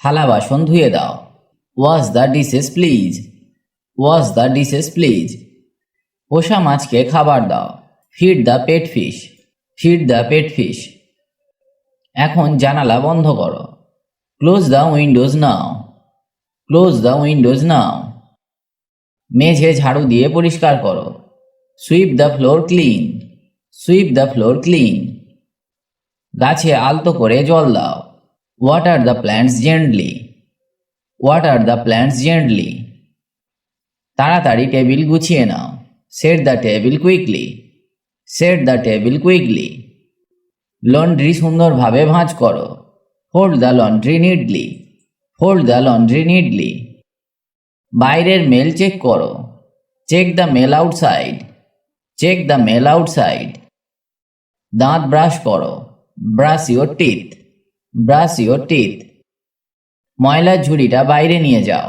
থালা বাসন ধুয়ে দাও। Wash the dishes please. Wash the dishes please. পোষা মাছকে খাবার দাও। Feed the pet fish. Feed the pet fish. এখন জানালা বন্ধ করো। Close the windows now. Close the windows now. মেঝে ঝাড়ু দিয়ে পরিষ্কার করো। Sweep the floor clean. Sweep the floor clean. গাছে আলতো করে জল দাও। Water the plants gently. Water the plants gently. তাড়াতাড়ি টেবিল গুছিয়ে নাও। Set the table quickly. Set the table quickly. Laundry সুন্দরভাবে ভাঁজ করো। Fold the laundry neatly. Fold the laundry neatly. বাইরের মেল চেক করো। Check the mail outside. Check the mail outside. দাঁত brush করো। Brush your teeth. Brush your teeth. ময়লার ঝুড়িটা বাইরে নিয়ে যাও।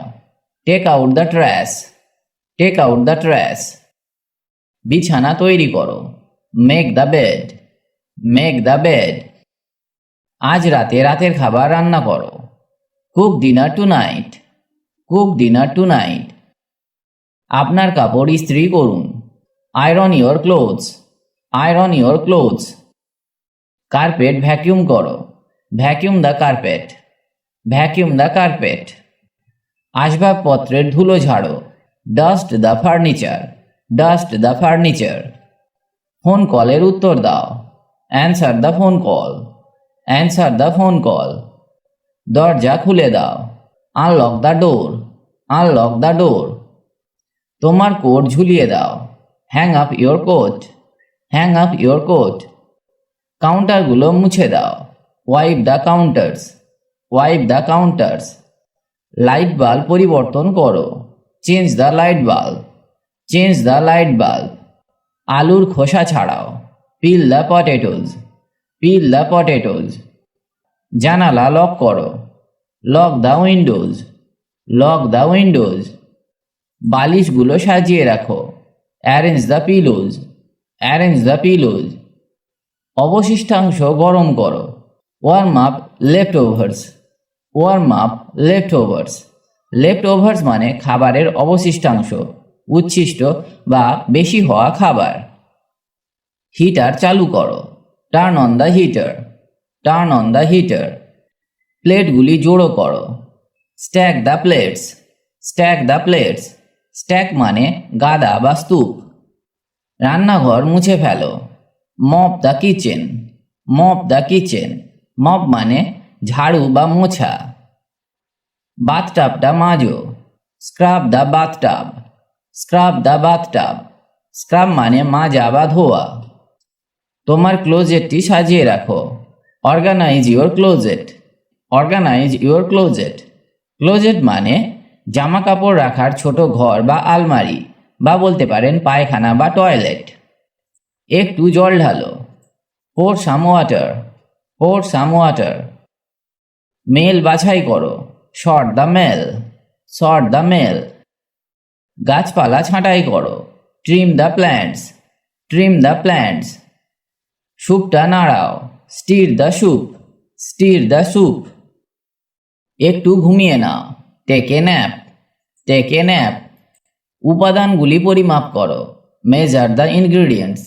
Take out the trash. Take out the trash. বিছানা তৈরি করো। Make the bed. Make the bed. আজ রাতে রাতের খাবার রান্না করো। Cook dinner tonight. Cook dinner tonight. আপনার কাপড় ইস্ত্রি করুন। Iron your clothes. Iron your clothes. Carpet vacuum করো। Vacuum the carpet. Vacuum the carpet. আসবাবপত্রের ধুলো ঝাড়ো। Dust the furniture. Dust the furniture. Phone কলের উত্তর দাও। Answer the phone call. Answer the phone call. দরজা খুলে দাও। Unlock the door. Unlock the door. তোমার কোট ঝুলিয়ে দাও। Hang up your coat. Hang up your coat. কাউন্টারগুলো মুছে দাও। Wipe the counters. Wipe the counters. Light bulb পরিবর্তন করো। Change the light bulb. Change the light bulb. আলুর খোসা ছাড়াও। Peel the potatoes. Peel the potatoes. জানালা লক করো। Lock the windows. Lock the windows. বালিশগুলো সাজিয়ে রাখো। Arrange the pillows. Arrange the pillows. অবশিষ্টাংশ গরম করো। Warm up leftovers. Warm up leftovers. Leftovers মানে খাবারের অবশিষ্টাংশ, উচ্ছিষ্ট বা বেশি হওয়া খাবার। হিটার চালু করো। Turn on the heater. Turn on the heater. প্লেটগুলি জোড়ো করো। Stack the plates. Stack the plates. Stack মানে গাদা বা স্তূপ। রান্নাঘর মুছে ফেলো। Mop the kitchen. Mop the kitchen. Mop মানে ঝাড়ু বা মোছা। বাথটাবটা মাজো। Scrub the bathtub. Scrub the bathtub. Scrub মানে মাজা বা ধোয়া। তোমার ক্লোজেটটি সাজিয়ে রাখো। Organise your closet. Organise your closet. Closet মানে জামা কাপড় রাখার ছোট ঘর বা আলমারি, বা বলতে পারেন পায়খানা বা টয়লেট। একটু জল ঢালো। Pour some water. Pour some water. Mail বাছাই করো। Sort the mail. Sort the mail. গাছপালা ছাঁটাই করো। Trim the plants. Trim the plants. স্যুপটা নাড়াও। Stir the soup. Stir the soup. একটু ঘুমিয়ে নাও। Take a nap. Take a nap. উপাদানগুলি পরিমাপ করো। Measure the ingredients.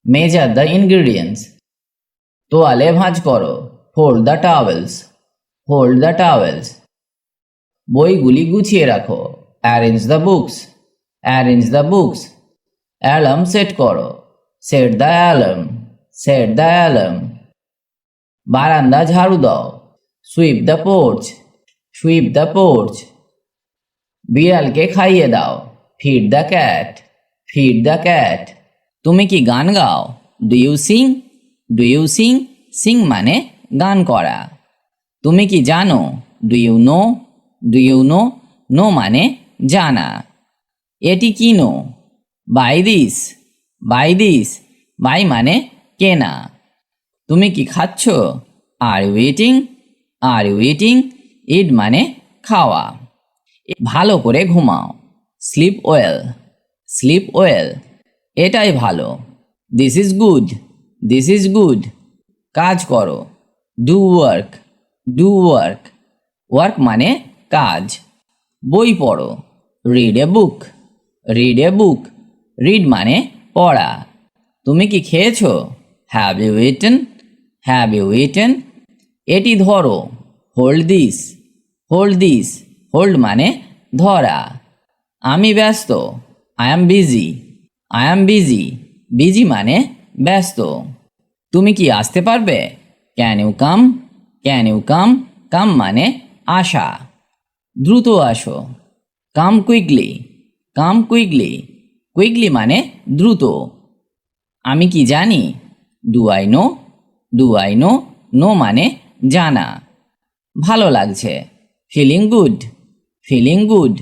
Measure the ingredients. তোয়ালে ভাঁজ করো। Fold the towels. Fold the towels. বইগুলি গুছিয়ে রাখো। Arrange the books. Arrange the books. Alarm set করো। Set the alarm. Set the alarm. বারান্দা ঝাড়ু দাও। Sweep the porch. Sweep the porch. বিড়ালকে খাইয়ে দাও। Feed the cat. Feed the cat. তুমি কি গান গাও? Do you sing? Do you sing? Sing মানে গান করা। তুমি কি জানো? Do you know? Do you know? Know মানে জানা। এটি কি নো? Buy this. Buy this. Buy মানে কেনা। তুমি কি খাচ্ছ? Are you eating? Are you eating? Eat মানে খাওয়া। ভালো করে ঘুমাও, স্লিপ ওয়েল, স্লিপ ওয়েল, এটাই ভালো। This is good, this is good, কাজ করো, do work, do work, work মানে কাজ। বই পড়ো, read a book, read a book, read মানে পড়া। তুমি কি খেয়েছো? Have you eaten, have you eaten, এটি ধরো, hold this, hold this, hold মানে ধরা। আমি ব্যস্ত, I am busy, I am busy, busy মানে ব্যস্ত। তুমি কি আসতে পারবে? Can you come, can you come, কাম মানে আসা। দ্রুত আসো, come quickly, come quickly, quickly মানে দ্রুত। আমি কি জানি? Do I know, do I know, know মানে জানা। ভালো লাগছে, feeling good, feeling good,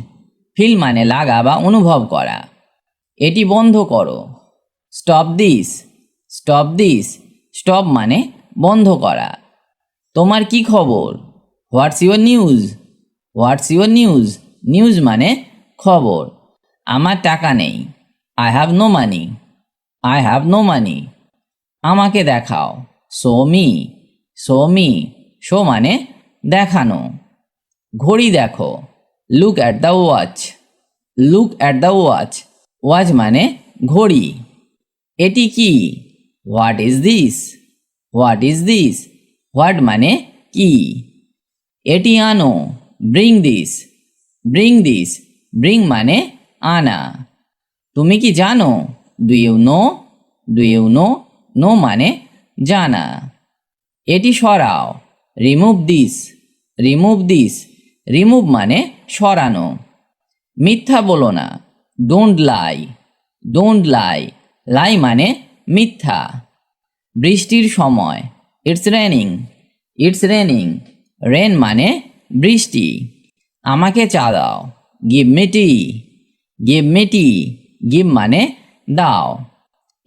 feel মানে লাগা বা অনুভব করা। এটি বন্ধ করো, stop this, stop this, stop মানে বন্ধ করা। তোমার কি খবর? What's your news, what's your news, news মানে খবর। আমার টাকা নেই, I have no money, I have no money, আমাকে দেখাও, show me, show me, show মানে দেখানো। ঘড়ি দেখো, look at the watch, look at the watch, watch মানে ঘড়ি। এটি কি? What is this, what is this, what মানে কি। এটি আনো, bring this, bring this, bring মানে আনা। তুমি কি জানো? Do you know, do you know, know মানে জানা। এটি সরাও, remove this, remove this, remove মানে সরানো। মিথ্যা বলো না, ডোন্ট লাই, ডোন্ট লাই, লাই মানে মিথ্যা। বৃষ্টির সময়, it's raining, it's raining, rain মানে বৃষ্টি। আমাকে চা দাও, give me tea, give me tea, give মানে দাও।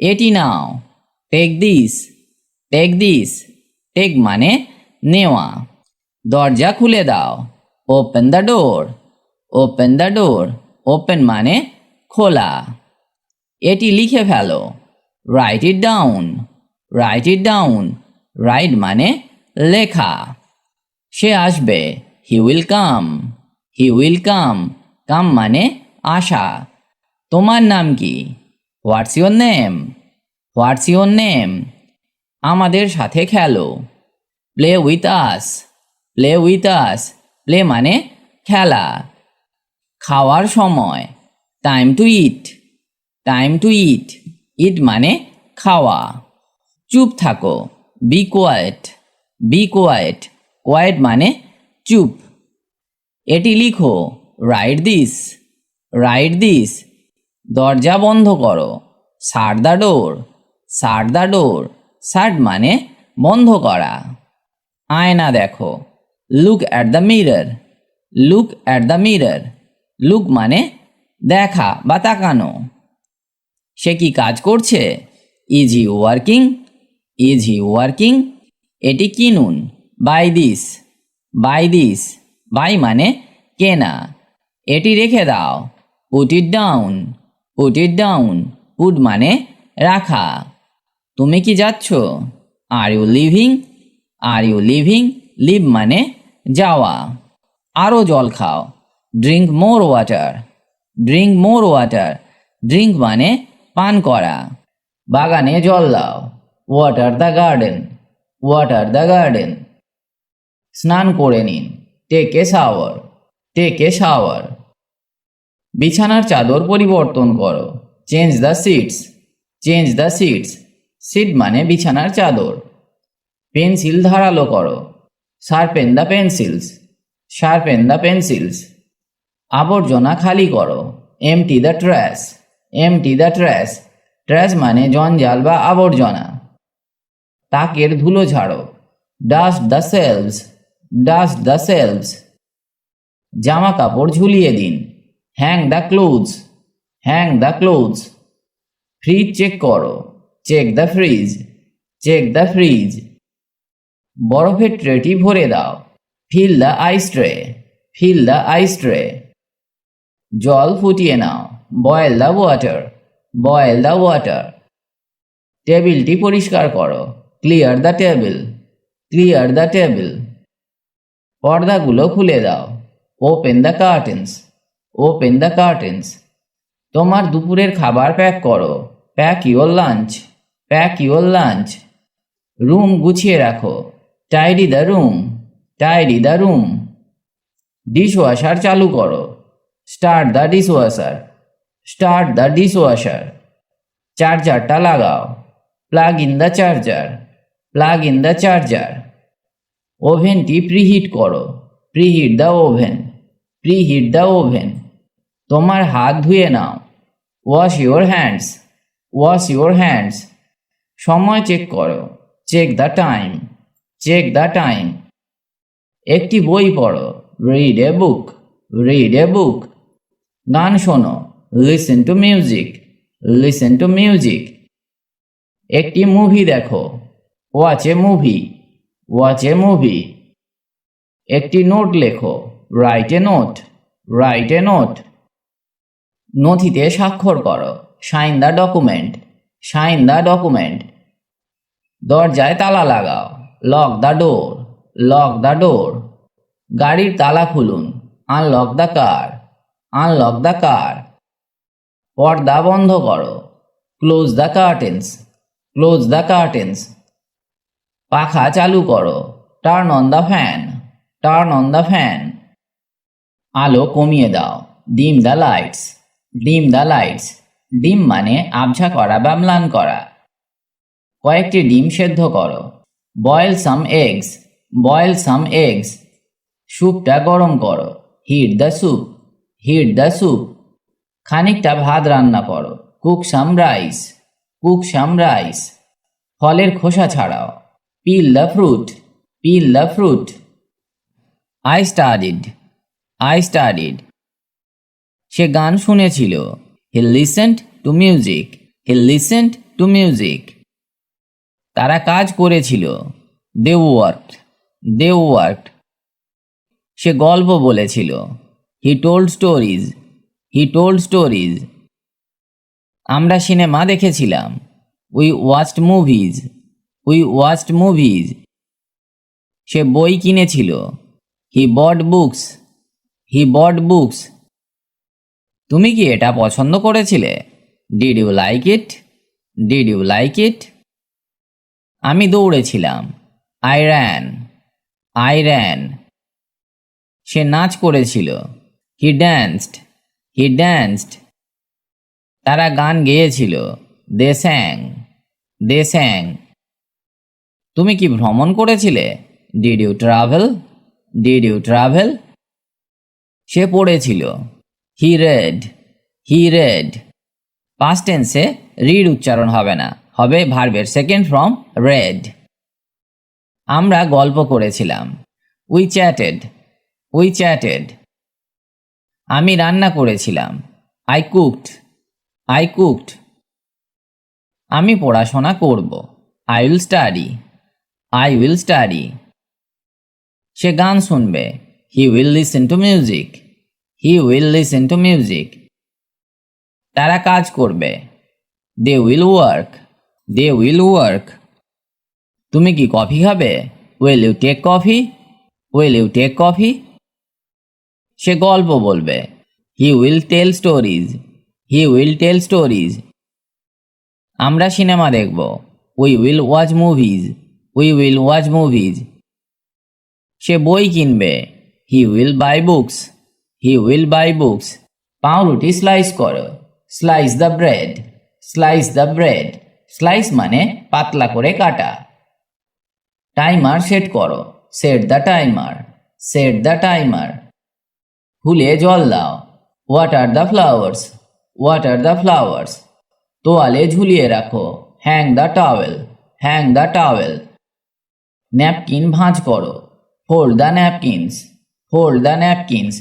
এটি নাও, take this, take this, take মানে নেওয়া। দরজা খুলে দাও, open the door, open the door, open মানে খোলা। এটি লিখে ফেলো, write it down, write it down, write মানে লেখা। সে আসবে, he will come, he will come, কাম মানে আসা। তোমার নাম কি? What's your name, what's your name, আমাদের সাথে খেলো। Play with us, play with us, play মানে খেলা। খাওয়ার সময়, time to eat, time to eat, eat মানে খাওয়া। চুপ থাকো, be quiet, be quiet, quiet মানে চুপ। এটি লিখো, রাইট দিস, রাইট দিস, দরজা বন্ধ করো, শাট the door, shut the door, শাট মানে বন্ধ করা। আয়না দেখো, look at the mirror, look at the mirror, look মানে দেখা বা তাকানো। সে কি কাজ করছে? Is he working, is he working, এটি কিনুন, buy this, buy this, buy মানে কেনা। এটি রেখে দাও, put it down, put it down, put মানে রাখা। তুমি কি যাচ্ছ? Are you leaving, are you leaving, leave মানে যাওয়া। আরও জল খাও, drink more water, drink more water, drink মানে পান করা। বাগানে জল দাও, water the garden, water the garden. স্নান করে নিন, take a shower, take a shower. বিছানার চাদর পরিবর্তন করো, change the sheets, change the sheets, sheet মানে বিছানার চাদর। পেন্সিল ধারালো করো, sharpen the pencils, sharpen the pencils. আবর্জনা খালি করো, empty the trash, empty the trash, trash মানে জঞ্জাল বা আবর্জনা। তাকের ধুলো ঝাড়ো, dust the shelves, dust the shelves. জামা কাপড় ঝুলিয়ে দিন, hang the clothes, hang the clothes. Fridge check করো, check the fridge, check the fridge. বরফের ট্রেটি ভরে দাও, fill the ice tray, fill the ice tray. জল ফুটিয়ে নাও, boil the water, boil the water. টেবিলটি পরিষ্কার করো, clear the table, clear the table. পর্দাগুলো খুলে দাও, open the curtains, open the curtains. তোমার দুপুরের খাবার প্যাক করো, pack your lunch, pack your lunch. Room গুছিয়ে রাখো, tidy the room, tidy the room. Dishwasher চালু করো, start the dishwasher, start the dishwasher. চার্জারটা লাগাও, plug in the charger, plug in the charger. ওভেনটি প্রিহিট করো, preheat the oven, preheat the oven. তোমার হাত ধুয়ে নাও, wash your hands, wash your hands. সময় চেক করো, check the time, check the time. একটি বই পড়ো, read a book, read a book. গান শোনো, listen to music, listen to music. একটি মুভি দেখো, watch a movie, watch a movie. একটি নোট লেখো, write a note, write a note. নথিতে স্বাক্ষর করো, sign the document, sign the document. দরজায় তালা লাগাও, lock the door, lock the door. গাড়ির তালা খুলুন, unlock the car, unlock the car. পর্দা বন্ধ করো, close the curtains, close the curtains. পাখা চালু করো, turn on the fan, turn on the fan. আলো কমিয়ে দাও, ডিম দ্য লাইটস, ডিম দ্য লাইটস। ডিম মানে আবঝা করা বা ম্লান করা। কয়েকটি ডিম সেদ্ধ করো, boil some eggs, boil some eggs. স্যুপটা গরম করো, heat the soup, heat the soup. খানিকটা ভাত রান্না করো, cook some rice, cook some rice. ফলের খোসা ছাড়াও, peel the fruit, peel the fruit. I studied, I studied. সে গান শুনেছিল, he listened to music, he listened to music. তারা কাজ করেছিল, দে ওয়ার্কড, দে ওয়ার্কড। সে গল্প বলেছিল, he told stories, he told stories. আমরা সিনেমা দেখেছিলাম, we watched movies, we watched movies. সে বই কিনেছিল, হি বট বুকস, হি বট বুকস। তুমি কি এটা পছন্দ করেছিলে? Did you like it, did you like it? আমি দৌড়েছিলাম, আই র্যান, আই র্যান। সে নাচ করেছিল, হি ড্যান্সড, হি ড্যান্সড। তারা গান গেয়েছিল, দে স্যাং, দে স্যাং। তুমি কি ভ্রমণ করেছিলে? Did you travel, did you travel? সে পড়েছিল, he read, he read. Past টেন্সে রিড উচ্চারণ হবে না, হবে ভার্বের সেকেন্ড ফর্ম রেড। আমরা গল্প করেছিলাম, উই চ্যাটেড, উই চ্যাটেড। আমি রান্না করেছিলাম, আই কুকড, আই কুকড। আমি পড়াশোনা করব, I will study, I will study. সে গান শুনবে, he will listen to music, he will listen to music. তারা কাজ করবে, they will work, they will work. তুমি কি কফি খাবে? Will you take coffee, will you take coffee? সে গল্প বলবে, he will tell stories, he will tell stories. আমরা সিনেমা দেখব, we will watch movies, we will watch movies. সে বই কিনবে, হি will buy books, he will buy books. পাউরুটি slice করো, slice the bread, slice the bread. Slice মানে পাতলা করে কাটা। টাইমার সেট করো, set the timer, set the timer. ফুলে জল দাও, water the flowers, water the flowers. তোয়ালে ঝুলিয়ে রাখো, hang the towel, hang the towel. Napkin ভাঁজ করো, fold the napkins, fold the napkins.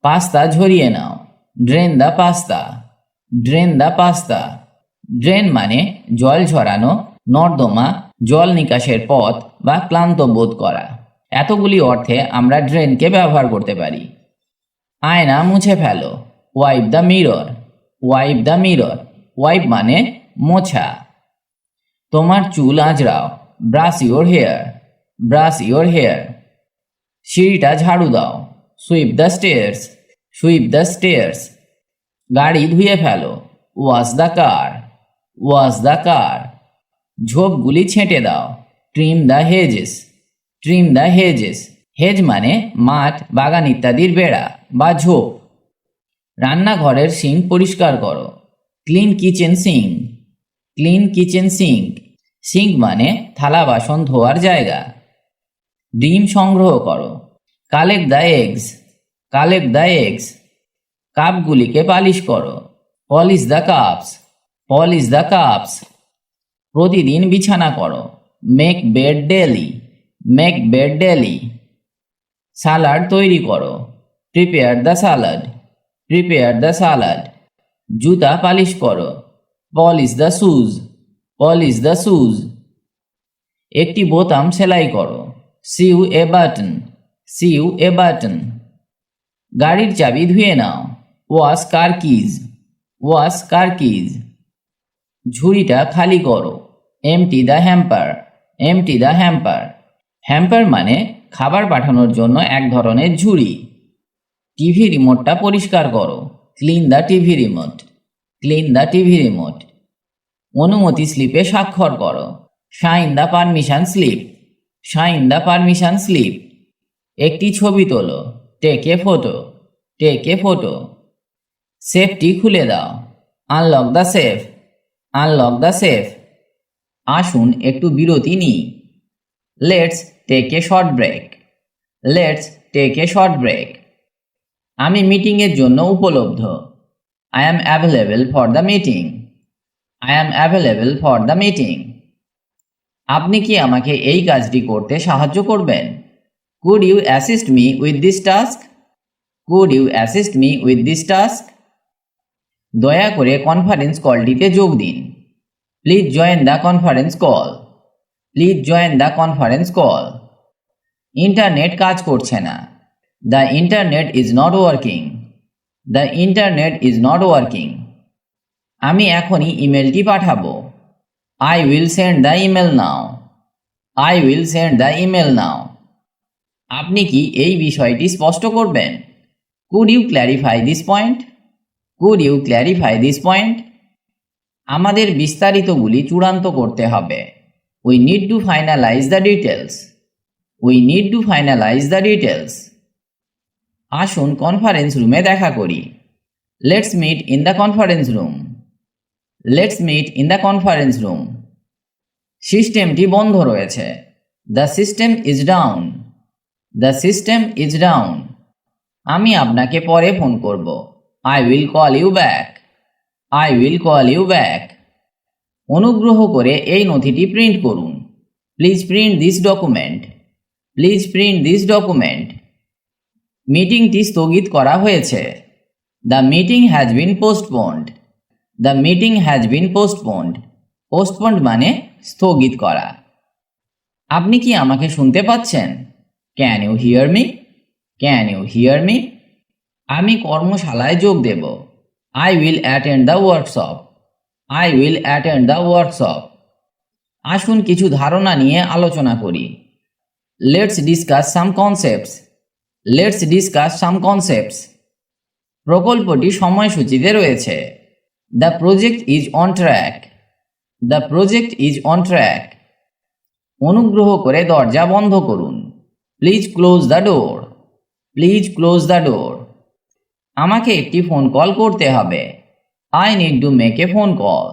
Pasta ঝরিয়ে নাও, drain the pasta, drain the pasta. Drain মানে জল ঝরানো, নর্দমা, জল নিকাশের পথ বা ক্লান্ত বোধ করা। এতগুলি অর্থে আমরা ড্রেনকে ব্যবহার করতে পারি। আয়না মুছে ফেলো, wipe the mirror, wipe the mirror, wipe মানে মোছা। তোমার চুল আঁচড়াও, brush your hair, brush your hair. সিঁড়িটা ঝাড়ু দাও, sweep the stairs, sweep the stairs. গাড়ি ধুয়ে ফেলো, wash the car, wash the car. ঝোপগুলি ছেঁটে দাও, trim the hedges, trim the hedges. Hedge মানে মাঠ, বাগান ইত্যাদির বেড়া বা ঝোপ। রান্নাঘরের সিঙ্ক পরিষ্কার করো, clean kitchen sink, clean kitchen sink. Sink মানে থালা বাসন ধোয়ার জায়গা। ডিম সংগ্রহ করো, collect the eggs, collect the eggs. কাপগুলিকে পালিশ করো, polish the cups, polish the cups. প্রতিদিন বিছানা করো, make bed daily, make bed daily. Salad তৈরি করো, prepare the salad, prepare the salad. জুতা পালিশ করো, polish the shoes, polish the shoes. একটি বোতাম সেলাই করো, sew a button, sew a button. গাড়ির চাবি ধুয়ে নাও, wash car keys, wash car keys. ঝুড়িটা খালি করো, empty the hamper, empty the hamper. Hamper মানে খাবার পাঠানোর জন্য এক ধরনের ঝুড়ি। টিভি রিমোটটা পরিষ্কার করো, clean the TV remote, clean the TV remote. অনুমতি স্লিপে স্বাক্ষর করো, sign the permission slip, sign the permission slip. একটি ছবি তোলো, take a photo, take a photo. সেফটি খুলে দাও, unlock the safe, unlock the safe. আসুন একটু বিরতি নিই, let's take a short break, let's take a short break. আমি মিটিংয়ের জন্য উপলব্ধ, I am available for the meeting, I am available for the meeting. আপনি কি আমাকে এই কাজটি করতে সাহায্য করবেন? Could you assist me with this task, could you assist me with this task. দয়া করে কনফারেন্স কলটিতে যোগ দিন, please join the conference call, please join the conference call. Internet কাজ করছে না, the internet is not working, the internet is not working. আমি এখনই ইমেলটি পাঠাবো, I will send the email now, I will send the email নাও। আপনি কি এই বিষয়টি স্পষ্ট করবেন? Could you clarify this point, could you clarify this point. আমাদের বিস্তারিতগুলি চূড়ান্ত করতে হবে, we need to finalize the details, we need to finalize the details. আসুন কনফারেন্স রুমে দেখা করি, let's meet in the conference room, let's meet in the conference room. সিস্টেমটি বন্ধ রয়েছে, the system is down, the system is down. আমি আপনাকে পরে ফোন করব, I will call you back, I will call you back. অনুগ্রহ করে এই নথিটি প্রিন্ট করুন, please print this document, please print this document. মিটিংটি স্থগিত করা হয়েছে, the meeting has been postponed, the meeting has been postponed. Postponed মানে স্থগিত করা। আপনি কি আমাকে শুনতে পাচ্ছেন? Can you hear me, can you hear me. আমি কর্মশালায় যোগ দেব, I will attend the workshop, I will attend the workshop. আসুন কিছু ধারণা নিয়ে আলোচনা করি, let's discuss some concepts, let's discuss some concepts. প্রকল্পটি সময়সূচিতে রয়েছে, the project is on track, the project is on track. অনুগ্রহ করে দরজা বন্ধ করুন, please close the door, please close the door. আমাকে একটি ফোন কল করতে হবে, I need to make a phone call,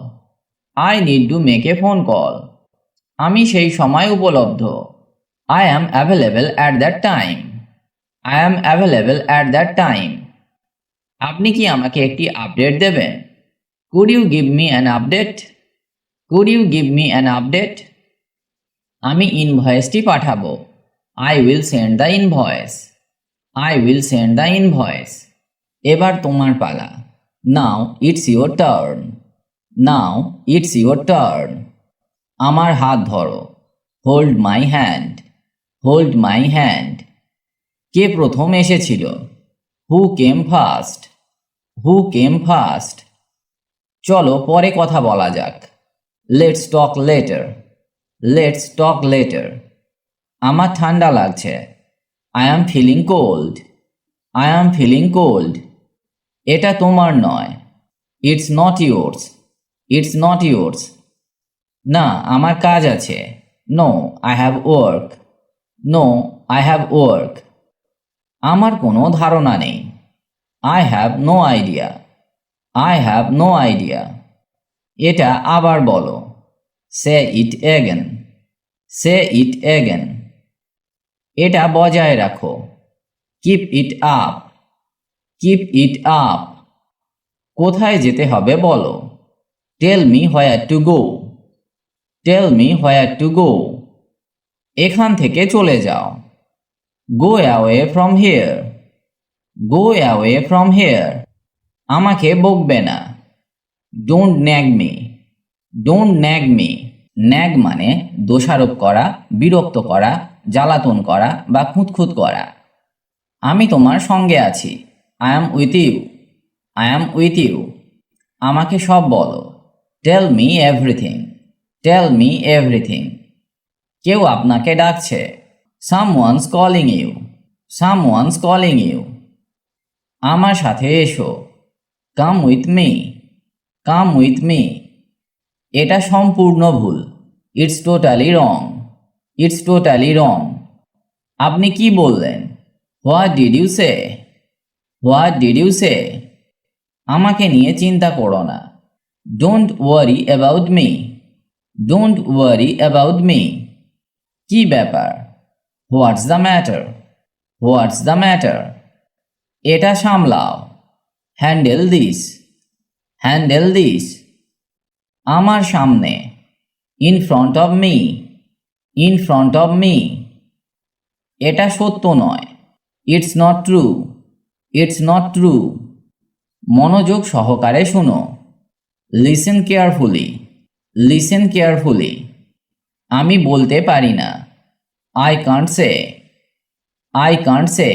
I need to make a phone call. আমি সেই সময় উপলব্ধ, I am available at that time, I am available at that time. আপনি কি আমাকে একটি আপডেট দেবেন? Could you give me an update, could you give me an update. আমি ইনভয়েসটি পাঠাবো, I will send the invoice, I will send the invoice. এবার তোমার পালা, now it's your turn, now it's your turn. আমার হাত ধরো, hold my hand, hold my hand. কে প্রথম এসেছিল? Who came first? Who came first? চলো পরে কথা বলা যাক। Let's talk later. Let's talk later. আমার ঠান্ডা লাগছে। I am feeling cold. I am feeling cold. এটা তোমার নয়। It's not yours. It's not yours. না, আমার কাজ আছে। No, I have work. No, I have work. আমার কোনো ধারণা নেই। I have no idea. I have no idea. এটা আবার বলো। Say it again. Say it again. এটা বজায় রাখো। Keep it up. Keep it up. কোথায় যেতে হবে বলো। Tell me where to go. Tell me where to go. এখান থেকে চলে যাও। Go away from here. Go away from here. আমাকে বকবে না। Don't nag me. Don't nag me. Nag মানে দোষারোপ করা, বিরক্ত করা, জ্বালাতন করা বা খুঁতখুত করা। আমি তোমার সঙ্গে আছি। I am with you. I am with you. আমাকে সব বলো। Tell me everything. Tell me everything. কেউ আপনাকে ডাকছে। Someone's calling you. Someone's calling you. আমার সাথে এসো। Come with me. Come with me. এটা সম্পূর্ণ ভুল। It's totally wrong. It's totally wrong. আপনি কি বললেন? What did you say? What did you say? আমাকে নিয়ে চিন্তা করো না। Don't worry about me. Don't worry about me. কি ব্যাপার? What's the matter? What's the matter? এটা সামলাও। Handle this. Handle this. আমার সামনে। In front of me. In front of me. এটা সত্য নয়। It's not true. It's not true. মনোযোগ সহকারে শুনো। Listen carefully. Listen carefully. আমি বলতে পারি না। I can't say. I can't say.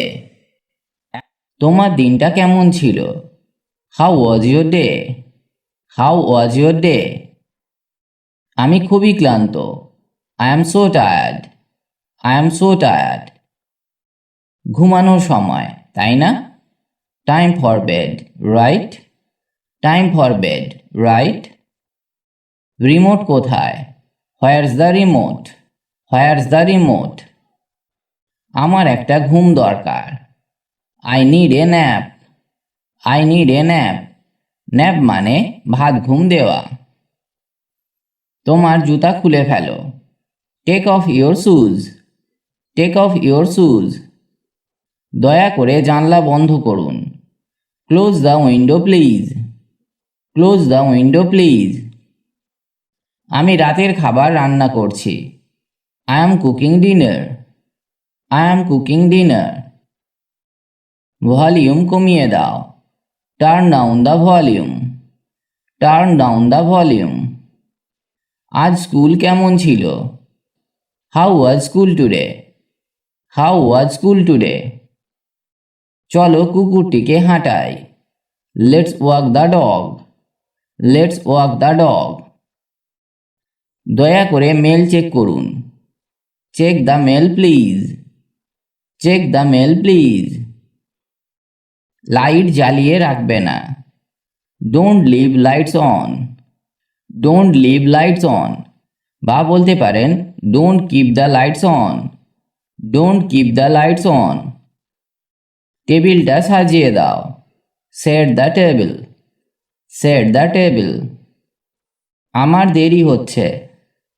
তোমার দিনটা কেমন ছিল? How was your day? How was your day? আমি খুবই ক্লান্ত। I am so tired. I am so tired. ঘুমানোর সময়, তাই না? Time for bed, right? Time for bed, right? Remote কোথায়? Where's the remote? Where's the remote? আমার একটা ঘুম দরকার। I need a nap. I need a nap. Nap মানে ভাত ঘুম দেওয়া। তোমার জুতা খুলে ফেলো। Take off your shoes. Take off your shoes. দয়া করে জানলা বন্ধ করুন। Close the window please. Close the window please. আমি রাতের খাবার রান্না করছি। I am cooking dinner. I am cooking dinner. Volume কমিয়ে দাও। Turn down the volume. Turn down the volume. আজ স্কুল কেমন ছিল? How was school today? How was school today? চলো কুকুরটিকে হাঁটাই। Let's walk the dog. Let's walk the dog. দয়া করে মেল চেক করুন। Check the mail please. Check the mail please. Light জ্বালিয়ে রাখবে না। Don't leave lights on. Don't leave lights on. বা বলতে পারেন don't keep the lights on. Don't keep the lights on. টেবিলটা সাজিয়ে দাও। Set the table. Set the table. আমার দেরি হচ্ছে।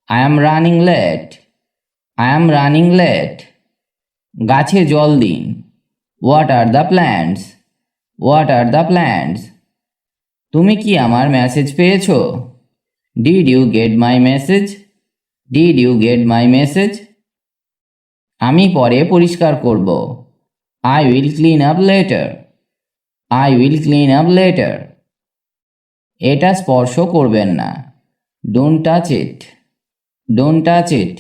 I am running late. I am running late. গাছে জল দিন। What are the plants? What are the plants? তুমি কি আমার মেসেজ পেয়েছো? Did you get my message? Did you get my message? আমি পরে পরিষ্কার করব। I will clean up later. I will clean up letter. এটা স্পর্শ করবেন না। Don't touch it. Don't touch it.